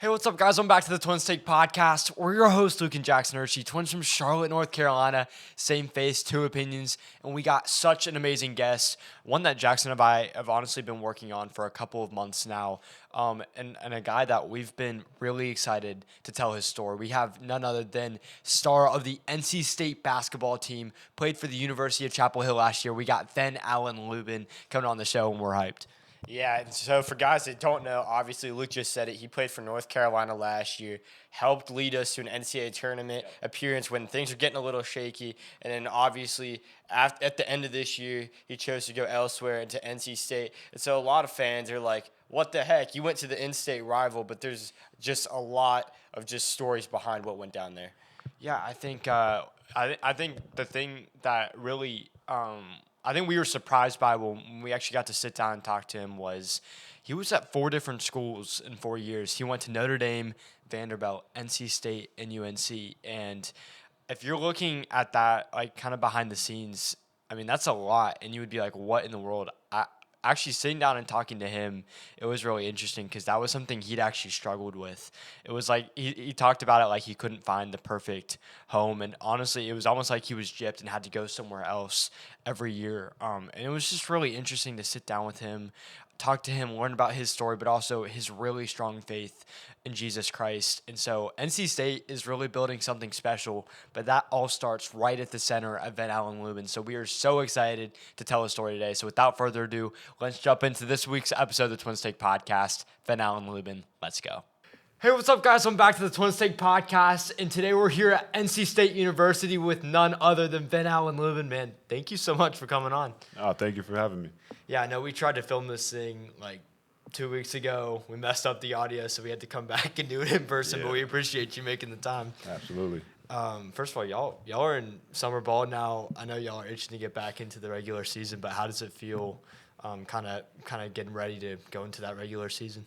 Hey, what's up, guys? Welcome back to the Twins Take Podcast. We're your hosts, Luke and Jackson Hershey, twins from Charlotte, North Carolina. Same face, two opinions. And we got such an amazing guest, one that Jackson and I have honestly been working on for a couple of months now, and a guy that we've been really excited to tell his story. We have none other than star of the NC State basketball team, played for the University of Chapel Hill last year. We got Ven-Allen Lubin coming on the show, and we're hyped. Yeah, and so for guys that don't know, obviously Luke just said it. He played for North Carolina last year, helped lead us to an NCAA tournament appearance when things were getting a little shaky. And then obviously at the end of this year, he chose to go elsewhere into NC State. And so a lot of fans are like, what the heck? You went to the in-state rival, but there's just a lot of just stories behind what went down there. Yeah, I think the thing that really I think we were surprised by when we actually got to sit down and talk to him was he was at 4 different schools in 4 years. He went to Notre Dame, Vanderbilt, NC State, and UNC. And if you're looking at that, like kind of behind the scenes, I mean, that's a lot. And you would be like, what in the world? Actually sitting down and talking to him, it was really interesting because that was something he'd actually struggled with. It was like he talked about it like he couldn't find the perfect home, and honestly, it was almost like he was gypped and had to go somewhere else every year. And it was just really interesting to sit down with him, talk to him, learn about his story, but also his really strong faith in Jesus Christ. And so NC State is really building something special, but that all starts right at the center of Ven-Allen Lubin. So we are so excited to tell his story today. So without further ado, let's jump into this week's episode of the Twins Take Podcast. Ven-Allen Lubin, let's go. Hey, what's up, guys? Welcome back to the Twins Take Podcast, and today we're here at NC State University with none other than Ven-Allen Lubin. Man, thank you so much for coming on. Oh, thank you for having me. Yeah, I know we tried to film this thing like 2 weeks ago. We messed up the audio, so we had to come back and do it in person, Yeah. but we appreciate you making the time. Absolutely. First of all, y'all are in summer ball now. I know y'all are itching to get back into the regular season, but how does it feel kind of getting ready to go into that regular season?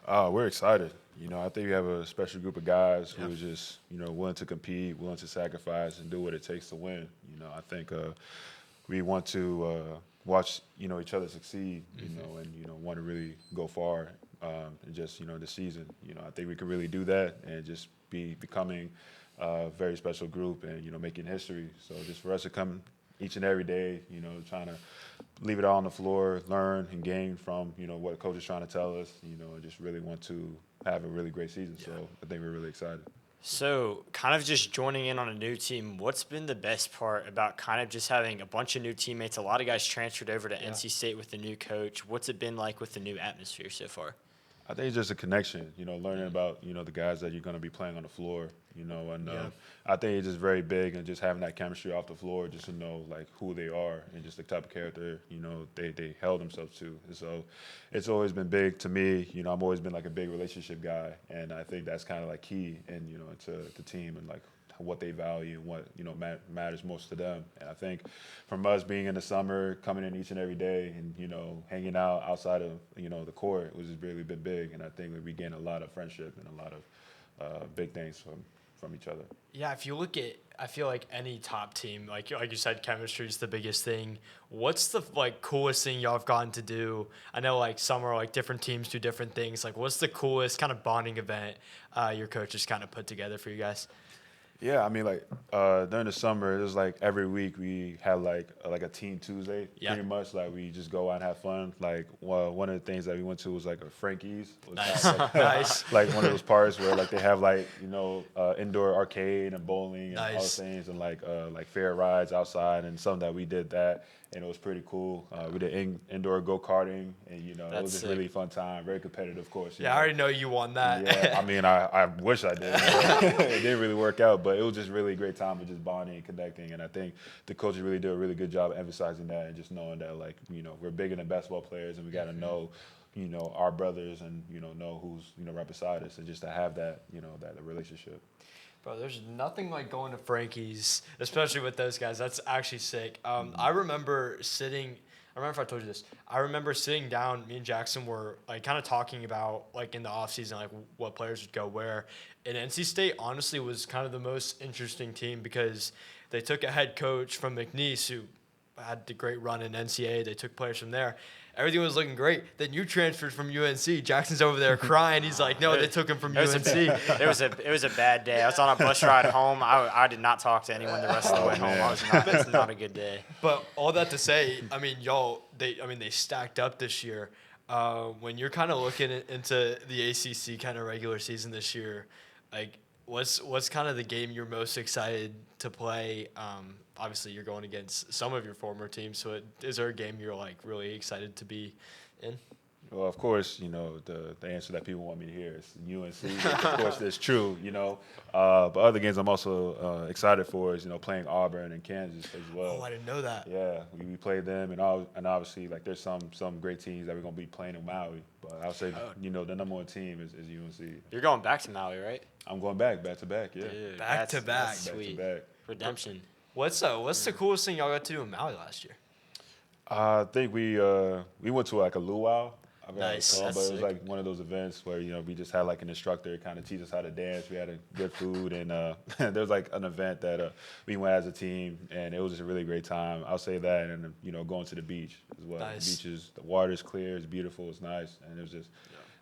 We're excited. I think we have a special group of guys who are just, willing to compete, willing to sacrifice, and do what it takes to win. I think we want to watch, each other succeed, and, want to really go far in just, this season. I think we can really do that and just becoming a very special group and, making history. So just for us to come each and every day, trying to leave it all on the floor, learn and gain from, what coach is trying to tell us, and just really want to have a really great season. So I think we're really excited. So kind of just joining in on a new team, what's been the best part about kind of just having a bunch of new teammates? A lot of guys transferred over to NC State with the new coach. What's it been like with the new atmosphere so far? I think it's just a connection, learning about, the guys that you're going to be playing on the floor, and I think it's just very big and just having that chemistry off the floor, just to know, like, who they are and just the type of character, they held themselves to. And so it's always been big to me. I've always been, like, a big relationship guy, and I think that's kind of, like, key to the team and, like, what they value and what matters most to them. And I think from us being in the summer, coming in each and every day, and hanging out outside of the court, was really been big. And I think we gained a lot of friendship and a lot of big things from each other. Yeah, if you look at, I feel like any top team, like you said, chemistry is the biggest thing. What's the coolest thing y'all have gotten to do? I know summer, different teams do different things. What's the coolest kind of bonding event your coaches kind of put together for you guys? Yeah, I mean, during the summer, it was every week we had a Team Tuesday. Yeah. Pretty much we just go out and have fun. One of the things that we went to was a Frankie's. Nice. Nice. One of those parts where they have indoor arcade and bowling and all those things, and fair rides outside, and something that we did that. And it was pretty cool. We did indoor go-karting, and, it was just really fun time. Very competitive, of course. Yeah, I already know you won that. Yeah, I mean, I wish I did. It didn't really work out, but it was just really a great time of just bonding and connecting. And I think the coaches really did a really good job emphasizing that and just knowing that, we're bigger than basketball players, and we got to know, our brothers and, know who's, right beside us, and just to have that, that relationship. Bro, there's nothing like going to Frankie's, especially with those guys. That's actually sick. I remember if I told you this. I remember sitting down, me and Jackson were kind of talking about in the offseason, what players would go where. And NC State honestly was kind of the most interesting team because they took a head coach from McNeese who had the great run in NCAA. They took players from there. everything was looking great. Then you transferred from UNC. Jackson's over there crying. He's like, no, they took him from UNC. It was a bad day. I was on a bus ride home. I did not talk to anyone the rest of the way home. It's not a good day. But all that to say, I mean, they stacked up this year. When you're kind of looking into the ACC kind of regular season this year, like what's kind of the game you're most excited to play? Obviously, you're going against some of your former teams, so is there a game you're like really excited to be in? Well, of course, the answer that people want me to hear is UNC. Of course, that's true, But other games I'm also excited for is, playing Auburn and Kansas as well. Oh, I didn't know that. Yeah, we played them, and obviously, like, there's some great teams that we're going to be playing in Maui. But I'll say, the number one team is UNC. You're going back to Maui, right? I'm going back to back, yeah. Dude, back to back. Sweet. Back to back. Redemption. What's the coolest thing y'all got to do in Maui last year? I think we went to like a luau. Nice. But it was like one of those events where we just had like an instructor kind of teach us how to dance. We had good food, and there was like an event that we went as a team, and it was just a really great time. I'll say that, and going to the beach as well. Nice. The water's clear, it's beautiful, it's nice, and it was just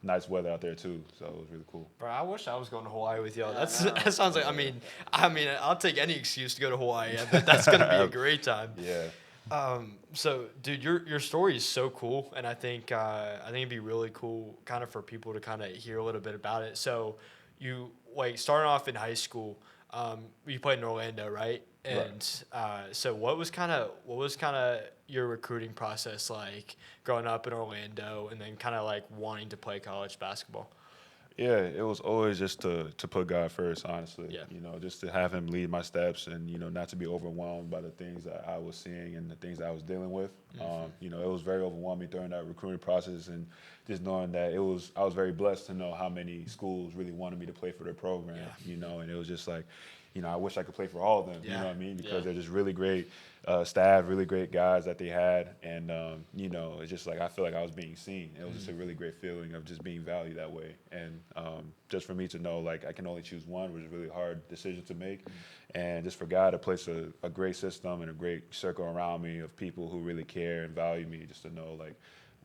nice weather out there too. So it was really cool. Bro, I wish I was going to Hawaii with y'all. That sounds like. I mean, I'll take any excuse to go to Hawaii. I bet that's gonna be a great time. Yeah. So, dude, your story is so cool, and I think it'd be really cool, kind of for people to kind of hear a little bit about it. So, you starting off in high school, you played in Orlando, right? And so, what was kind of your recruiting process like growing up in Orlando, and then kind of like wanting to play college basketball? Yeah, it was always just to put God first, honestly. Yeah. Just to have him lead my steps and, not to be overwhelmed by the things that I was seeing and the things that I was dealing with. It was very overwhelming during that recruiting process, and just knowing that I was very blessed to know how many schools really wanted me to play for their program, and it was just like, I wish I could play for all of them, you know what I mean? Because they're just really great staff, really great guys that they had. And, it's just like I feel like I was being seen. It was just a really great feeling of just being valued that way. And just for me to know, like, I can only choose one was a really hard decision to make. And just for God to place a great system and a great circle around me of people who really care and value me, just to know, like,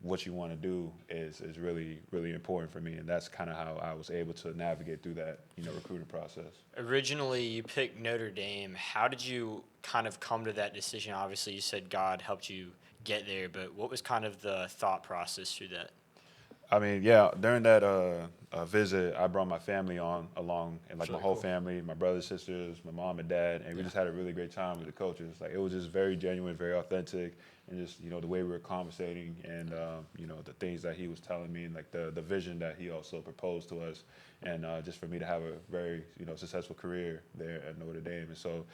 what you want to do is really, really important for me. And that's kind of how I was able to navigate through that, recruiting process. Originally, you picked Notre Dame. How did you kind of come to that decision? Obviously, you said God helped you get there, but what was kind of the thought process through that? I mean, yeah, during that visit, I brought my family along, and like my whole family, my brothers, sisters, my mom and dad, and we just had a really great time with the coaches. Like, it was just very genuine, very authentic, and just, the way we were conversating and, the things that he was telling me, and like the vision that he also proposed to us, and just for me to have a very, successful career there at Notre Dame. And so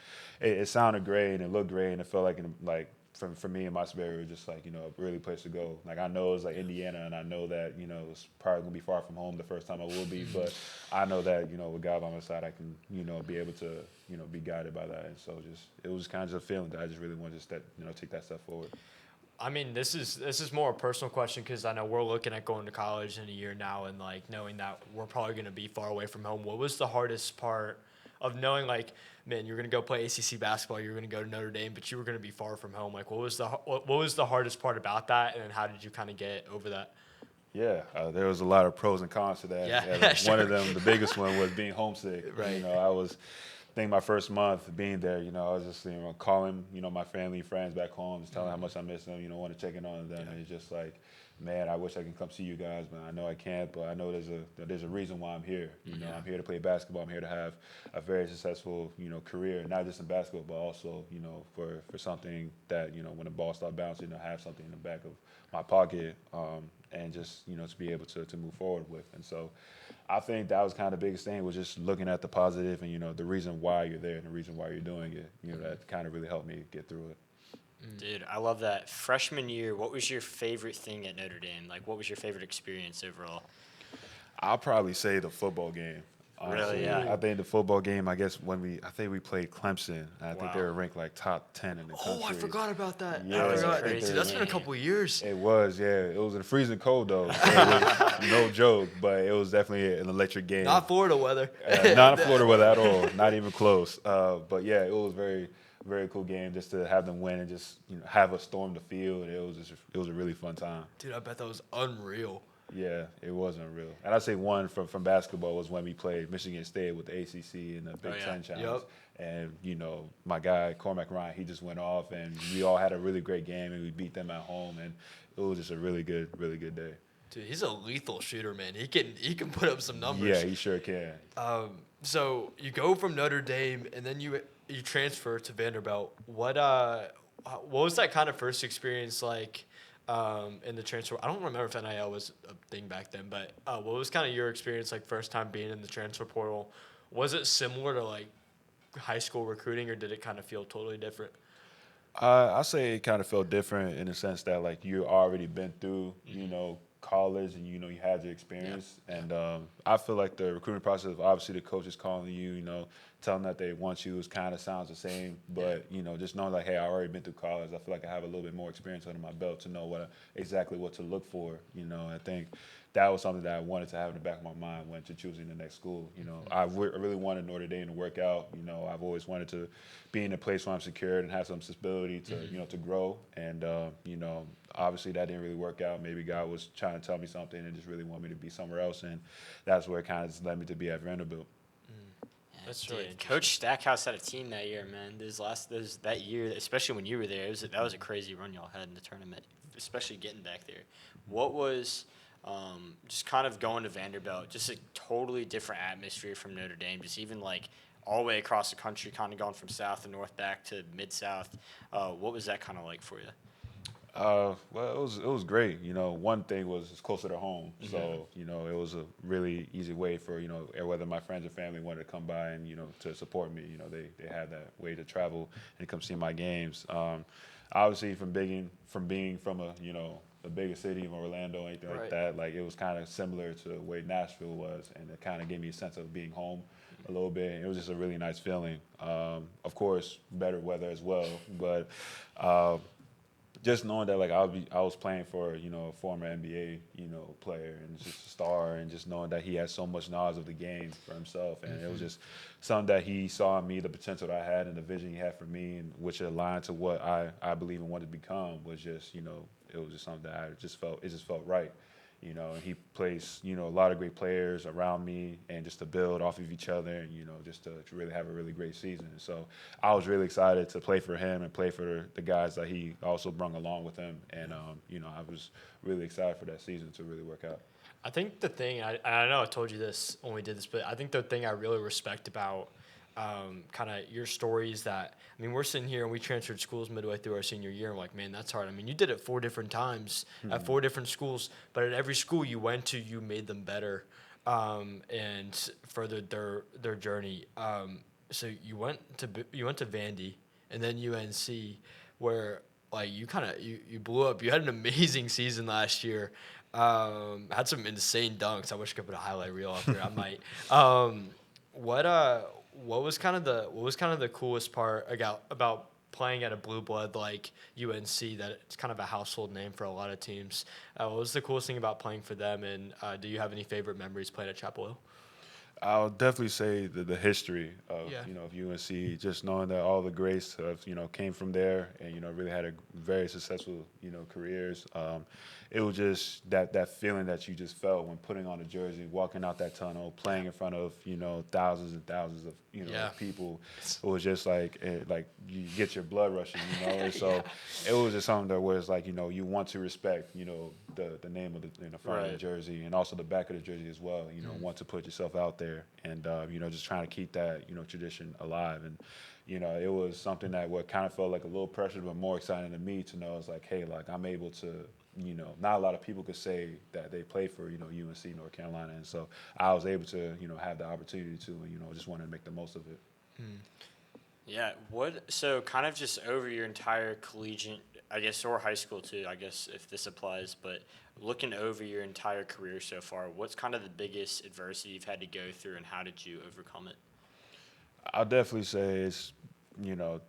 it sounded great, and it looked great, and it felt like, for me and my spirit, it was just like, a really place to go. Like, I know it's like Indiana, and I know that, it's probably going to be far from home the first time I will be, but I know that, with God by my side, I can, be able to, be guided by that. And so it was kind of just a feeling that I just really wanted to take that step forward. I mean, this is more a personal question because I know we're looking at going to college in a year now, and like knowing that we're probably going to be far away from home. What was the hardest part of knowing, like, man, you're going to go play ACC basketball, you're going to go to Notre Dame, but you were going to be far from home? Like, what was the hardest part about that, and how did you kind of get over that? Yeah, there was a lot of pros and cons to that. Yeah, sure. One of them, the biggest one, was being homesick. Right. I think my first month being there, I was just, calling, my family and friends back home, just telling how much I miss them, want to check in on them. Yeah. And it's just like, man, I wish I can come see you guys, but I know I can't. But I know there's a reason why I'm here. I'm here to play basketball. I'm here to have a very successful, career, not just in basketball, but also, for something that, when the ball starts bouncing, have something in the back of my pocket, and just, to be able to move forward with. And so I think that was kind of the biggest thing, was just looking at the positive and, the reason why you're there and the reason why you're doing it. That kind of really helped me get through it. Dude, I love that. Freshman year, what was your favorite thing at Notre Dame? Like, what was your favorite experience overall? I'll probably say the football game. Honestly. Really? Yeah. I think the football game, I guess, I think we played Clemson. And I think they were ranked like top 10 in the country. Oh, I forgot about that. Yeah, I forgot. crazy. Dude, that's been a couple of years. It was, yeah. It was in freezing cold, though. So it was no joke, but it was definitely an electric game. Not Florida weather. Not in Florida weather at all. Not even close. But, yeah, it was very, very cool game just to have them win and just have us storm the field. It was a really fun time. Dude, I bet that was unreal. Yeah, it was unreal. And I'd say one from basketball was when we played Michigan State with the ACC and the Big Ten Challenge. Yep. And, my guy, Cormac Ryan, he just went off, and we all had a really great game, and we beat them at home. And it was just a really good day. Dude, he's a lethal shooter, man. He can put up some numbers. Yeah, he sure can. So you go from Notre Dame, and then you transfer to Vanderbilt. What was that kind of first experience like in the transfer? I don't remember if NIL was a thing back then, but what was kind of your experience like first time being in the transfer portal? Was it similar to like high school recruiting, or did it kind of feel totally different? I say it kind of felt different in the sense that like you already been through, college, and you had your experience. Yeah. And I feel like the recruiting process, obviously the coaches calling you, telling that they want you, is kind of sounds the same. But just knowing like, hey, I already been through college, I feel like I have a little bit more experience under my belt to know exactly what to look for. I think that was something that I wanted to have in the back of my mind when choosing the next school. I really wanted Notre Dame to work out. I've always wanted to be in a place where I'm secured and have some stability to to grow. And obviously that didn't really work out. Maybe God was trying to tell me something and just really want me to be somewhere else, and that's where it kind of led me to be at Vanderbilt. That's really Coach Stackhouse had a team that year, man. That year, especially when you were there, that was a crazy run y'all had in the tournament, especially getting back there. What was just kind of going to Vanderbilt, just a totally different atmosphere from Notre Dame, just even like all the way across the country, kind of going from south and north back to mid-south. What was that kind of like for you? Well, it was great. One thing was it's closer to home, so it was a really easy way for whether my friends or family wanted to come by and to support me. They had that way to travel and come see my games. Obviously, from being from a bigger city of Orlando or anything like that, like it was kind of similar to the way Nashville was, and it kind of gave me a sense of being home a little bit. It was just a really nice feeling. Of course, better weather as well, but. Just knowing that like I was playing for a former NBA player and just a star, and just knowing that he had so much knowledge of the game for himself, and it was just something that he saw in me, the potential that I had and the vision he had for me, and which aligned to what I believe and wanted to become, was just it was just something that it just felt right. And he placed, a lot of great players around me, and just to build off of each other, and, just to really have a really great season. So I was really excited to play for him and play for the guys that he also brought along with him. And, I was really excited for that season to really work out. I think the thing, I know I told you this when we did this, but I think the thing I really respect about kind of your story is that, we're sitting here and we transferred schools midway through our senior year, and like, man, that's hard. You did it 4 different times at 4 different schools, but at every school you went to, you made them better and furthered their journey. So you went to Vandy and then UNC, where like you blew up. You had an amazing season last year. Had some insane dunks. I wish I could put a highlight reel up there. I might. What was kind of the coolest part about playing at a blue blood like UNC, that it's kind of a household name for a lot of teams? What was the coolest thing about playing for them, and do you have any favorite memories playing at Chapel Hill? I'll definitely say the history of of UNC, just knowing that all the greats have came from there, and really had a very successful careers. It was just that feeling that you just felt when putting on a jersey, walking out that tunnel, playing in front of thousands and thousands of people. It was just like you get your blood rushing, and so it was just something that was like you want to respect the name of the front of the jersey, and also the back of the jersey as well. Want to put yourself out there, and just trying to keep that tradition alive. And it was something that kind of felt like a little pressure, but more exciting to me to know it's like, hey, like I'm able to. Not a lot of people could say that they play for UNC North Carolina, and so I was able to have the opportunity to, and just wanted to make the most of it. Yeah. So kind of just over your entire collegiate, I guess, or high school too, I guess, if this applies, but looking over your entire career so far, what's kind of the biggest adversity you've had to go through, and how did you overcome it? I'll definitely say it's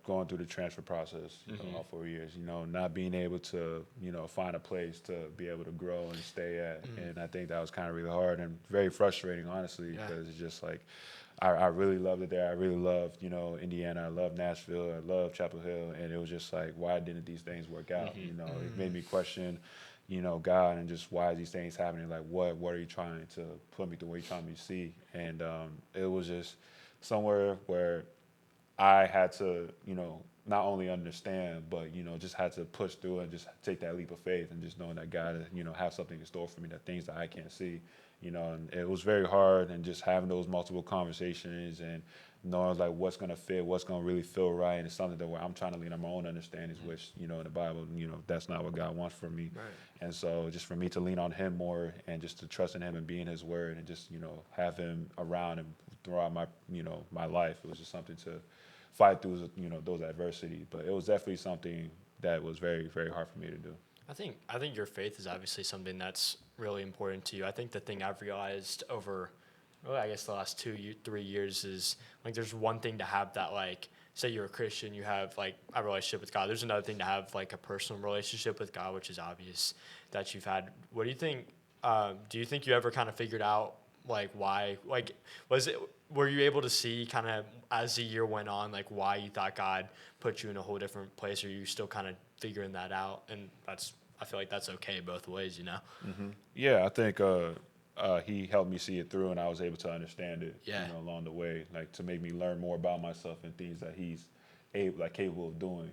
going through the transfer process, all 4 years, not being able to, find a place to be able to grow and stay at. And I think that was kind of really hard and very frustrating, honestly, because it's just like, I really loved it there. I really loved, Indiana. I loved Nashville. I loved Chapel Hill. And it was just like, why didn't these things work out? It made me question, God, and just why are these things happening? Like, what are you trying to put me through? What are you trying me to see? And it was just somewhere where I had to, not only understand, but, just had to push through and just take that leap of faith and just knowing that God, have something in store for me, that things that I can't see, and it was very hard, and just having those multiple conversations and knowing like what's going to fit, what's going to really feel right. And it's something that where I'm trying to lean on my own understandings, which, in the Bible, that's not what God wants for me. Right. And so just for me to lean on him more and just to trust in him and be in his word and just, have him around and throughout my, my life, it was just something to fight through, those adversity. But it was definitely something that was very, very hard for me to do. I think your faith is obviously something that's really important to you. I think the thing I've realized over, I guess the last 3 years is like there's one thing to have that, like, say you're a Christian, you have like a relationship with God. There's another thing to have like a personal relationship with God, which is obvious that you've had. What do you think? Do you think you ever kind of figured out like why? Like, were you able to see kind of as the year went on, like why you thought God put you in a whole different place, or are you still kind of figuring that out? And I feel like that's okay both ways, Yeah, I think he helped me see it through, and I was able to understand it, along the way, like to make me learn more about myself and things that he's capable of doing.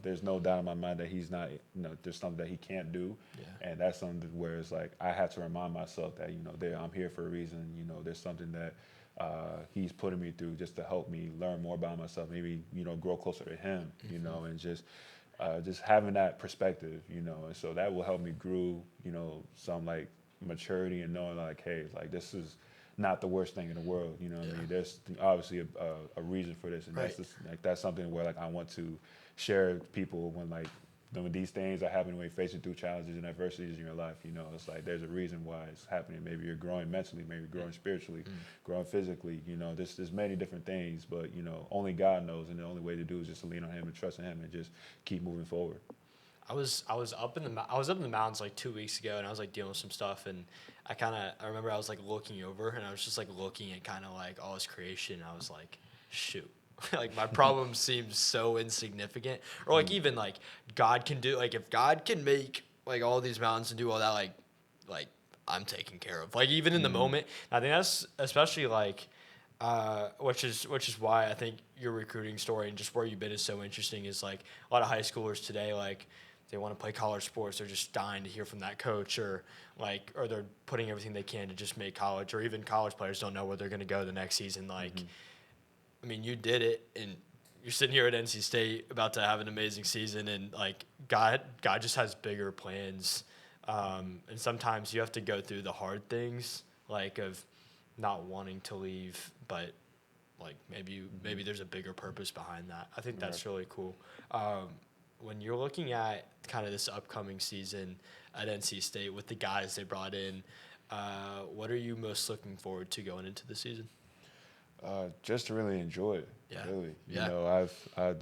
There's no doubt in my mind that he's not, there's something that he can't do, and that's something where it's like I have to remind myself that I'm here for a reason. There's something that he's putting me through just to help me learn more about myself, maybe grow closer to him, and just having that perspective, and so that will help me grow, some like maturity and knowing like, hey, like this is not the worst thing in the world, what I mean? There's obviously a reason for this, and that's something where like I want to share with people when these things are happening when you're facing through challenges and adversities in your life, it's like there's a reason why it's happening. Maybe you're growing mentally, maybe you're growing spiritually, growing physically, there's many different things, but only God knows, and the only way to do is just to lean on him and trust in him and just keep moving forward. I was up in the mountains like 2 weeks ago, and I was like dealing with some stuff, and I remember I was like looking over, and I was just like looking at kind of like all his creation. I was like, shoot, like my problem seems so insignificant, or like even like God can do, like if God can make like all these mountains and do all that, like I'm taken care of, like even in the moment. I think that's especially like. Which is why I think your recruiting story and just where you've been is so interesting. Is like a lot of high schoolers today, like they want to play college sports, they're just dying to hear from that coach, or they're putting everything they can to just make college, or even college players don't know where they're going to go the next season. Like, I mean, you did it, and you're sitting here at NC State about to have an amazing season, and like God just has bigger plans, and sometimes you have to go through the hard things, like of not wanting to leave, but like maybe there's a bigger purpose behind that. I think that's really cool. When you're looking at kind of this upcoming season at NC State with the guys they brought in, what are you most looking forward to going into the season? Just to really enjoy it. Yeah. Really. Yeah. I'd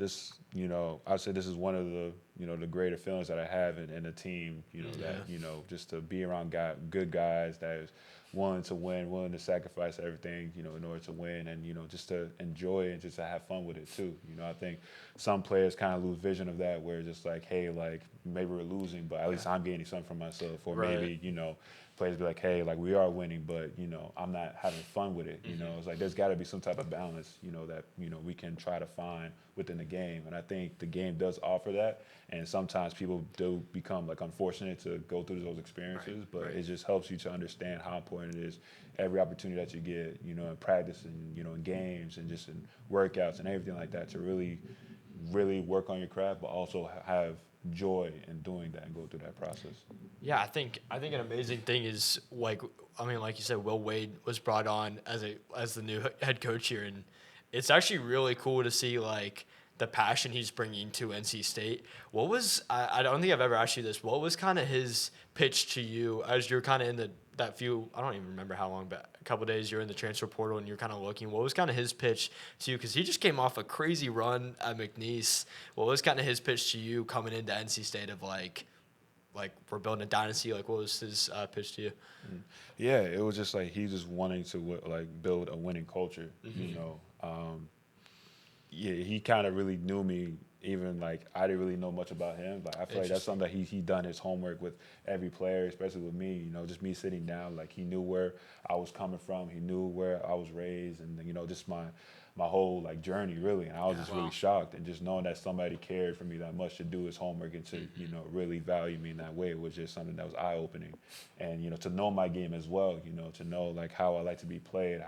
say this is one of the, the greater feelings that I have in a team, that, just to be around good guys that is willing to win, willing to sacrifice everything, in order to win, and, just to enjoy and just to have fun with it too. I think some players kind of lose vision of that, where it's just like, hey, like maybe we're losing, but at least I'm gaining something for myself. Or maybe, players be like, hey, like we are winning, but, I'm not having fun with it. It's like there's got to be some type of balance, that, we can try to find within the game. And I think the game does offer that. And sometimes people do become like unfortunate to go through those experiences, but it just helps you to understand how important it is every opportunity that you get, in practice and, in games and just in workouts and everything like that, to really, really work on your craft, but also have joy in doing that and go through that process. Yeah, I think an amazing thing is like you said, Will Wade was brought on as the new head coach here, and it's actually really cool to see like the passion he's bringing to NC State. What was I don't think I've ever asked you this. What was kind of his pitch to you as you're kind of in the that few, I don't even remember how long, but a couple days you're in the transfer portal and you're kind of looking. What was kind of his pitch to you? Because he just came off a crazy run at McNeese. What was kind of his pitch to you coming into NC State of like we're building a dynasty? Like, what was his pitch to you? Yeah, it was just like he just wanting to like build a winning culture, you know. Yeah, he kind of really knew me. Even like I didn't really know much about him, but I feel like that's something that he done his homework with every player, especially with me. You know, just me sitting down, like he knew where I was coming from, he knew where I was raised, and you know, just my whole like journey really. And I was just really shocked, and just knowing that somebody cared for me that much to do his homework and to you know really value me in that way was just something that was eye opening. And you know, to know my game as well, you know, to know like how I like to be played,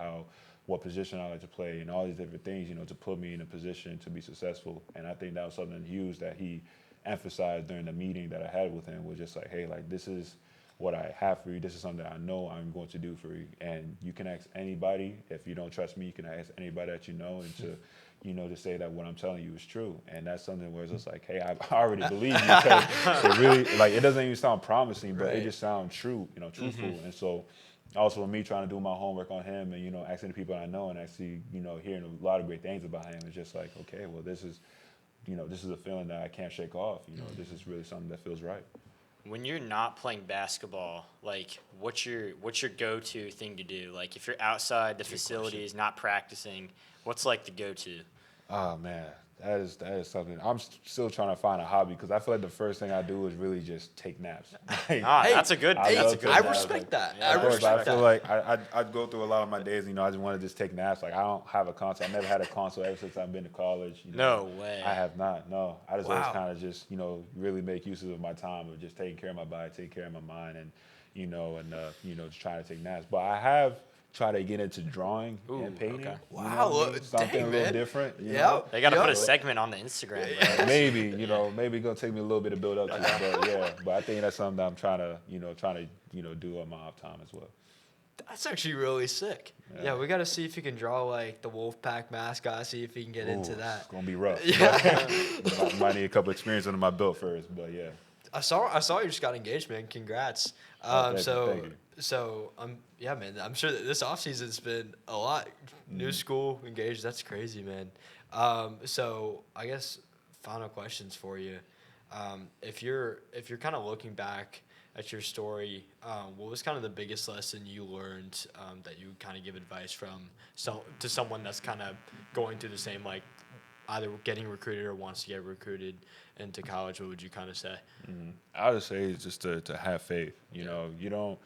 what position I like to play, and all these different things, you know, to put me in a position to be successful. And I think that was something huge that he emphasized during the meeting that I had with him, was just like, hey, like, this is what I have for you. This is something that I know I'm going to do for you. And you can ask anybody. If you don't trust me, you can ask anybody that you know, and to, you know, to say that what I'm telling you is true. And that's something where it's just like, hey, I already believe you, because it really, like, it doesn't even sound promising, but it just sounds true, you know, truthful. And so, also with me trying to do my homework on him and, you know, asking the people I know and actually, you know, hearing a lot of great things about him, it's just like, okay, well, this is, you know, this is a feeling that I can't shake off. You know, this is really something that feels right. When you're not playing basketball, like, what's your go-to thing to do? Like, if you're outside the facilities, not practicing, what's like the go-to? Oh, man, that is something. I'm still trying to find a hobby, because I feel like the first thing I do is really just take naps. Like, That's a good. I That's a love good. I naps. respect that. Yeah, I Of course, respect I feel that. like I'd go through a lot of my days, you know, I just want to just take naps. Like, I don't have a console. I never had a console ever since I've been to college. You know. No way. I have not, no. I just always Wow. kind of just, you know, really make use of my time of just taking care of my body, taking care of my mind, and, you know, just trying to take naps. But I have tried to get into drawing and painting. okay. You know Wow, what I mean? Something dang, a little man. different. You Yep. know? They got to Yep. put a segment on the Instagram. Bro. Maybe, you know, maybe it's gonna take me a little bit to build up to it, but yeah. But I think that's something that I'm trying to do on my off time as well. That's actually really sick. Yeah, we got to see if you can draw like the Wolfpack mascot. See if you can get into Ooh, that. It's gonna be rough. Yeah. But might need a couple experience under my belt first, but yeah. I saw you just got engaged, man. Congrats. Thank you. Yeah, man. I'm sure that this offseason's been a lot. New school, engaged. That's crazy, man. So I guess final questions for you. If you're kind of looking back at your story, what was kind of the biggest lesson you learned that you kind of give advice from to someone that's kind of going through the same, like, either getting recruited or wants to get recruited into college? What would you kind of say? I would say it's just to have faith. You know, you don't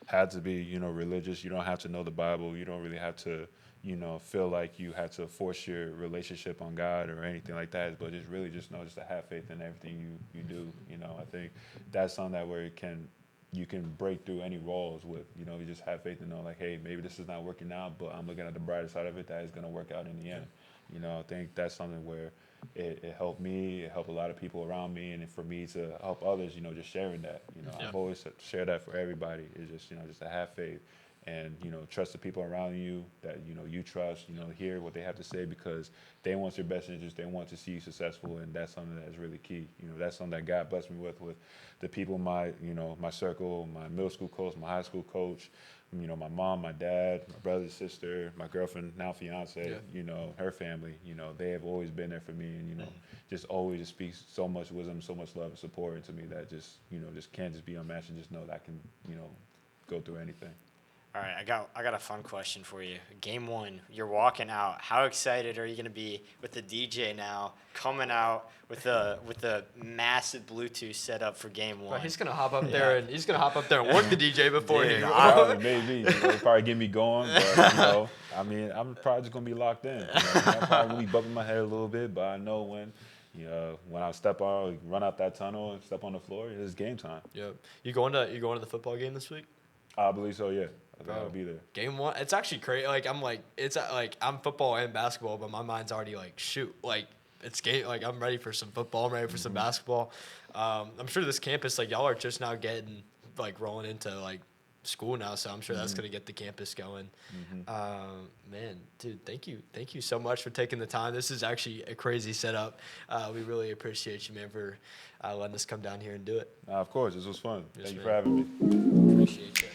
have to be, you know, religious. You don't have to know the Bible. You don't really have to, you know, feel like you have to force your relationship on God or anything like that. But just really just know just to have faith in everything you do. You know, I think that's something that where you can break through any walls with. You know, you just have faith and know, like, hey, maybe this is not working out, but I'm looking at the brighter side of it, that is going to work out in the end. You know, I think that's something where it helped me, it helped a lot of people around me, and for me to help others, you know, just sharing that. You know, I've always shared that for everybody. It's just, you know, just to have faith and, you know, trust the people around you that, you know, you trust, you know, hear what they have to say, because they want your best interest. They want to see you successful, and that's something that's really key. You know, that's something that God blessed me with the people, my circle, my middle school coach, my high school coach, you know, my mom, my dad, my brother, sister, my girlfriend, now fiance, you know, her family, you know, they have always been there for me, and, you know, just always just speak so much wisdom, so much love and support into me that just, you know, just can't just be unmatched, and just know that I can, you know, go through anything. All right, I got a fun question for you. Game 1, you're walking out. How excited are you going to be with the DJ now coming out with a massive Bluetooth setup for Game 1? But he's gonna hop up there and work the DJ before Dude, he. Maybe you know, probably get me going, but you know, I mean, I'm probably just gonna be locked in. You know, I'm probably gonna be bumping my head a little bit, but I know when I run out that tunnel and step on the floor, it's game time. Yep. You going to the football game this week? I believe so. Yeah, I think I'll be there. Game 1. It's actually crazy. Like I'm football and basketball, but my mind's already like, shoot, like it's game. Like I'm ready for some football. I'm ready for some basketball. I'm sure this campus, like y'all are just now getting like rolling into like school now, so I'm sure that's gonna get the campus going. Man, dude, thank you so much for taking the time. This is actually a crazy setup. We really appreciate you, man, for letting us come down here and do it. Of course, this was fun. Yes, Thank you man. for having me. Appreciate you.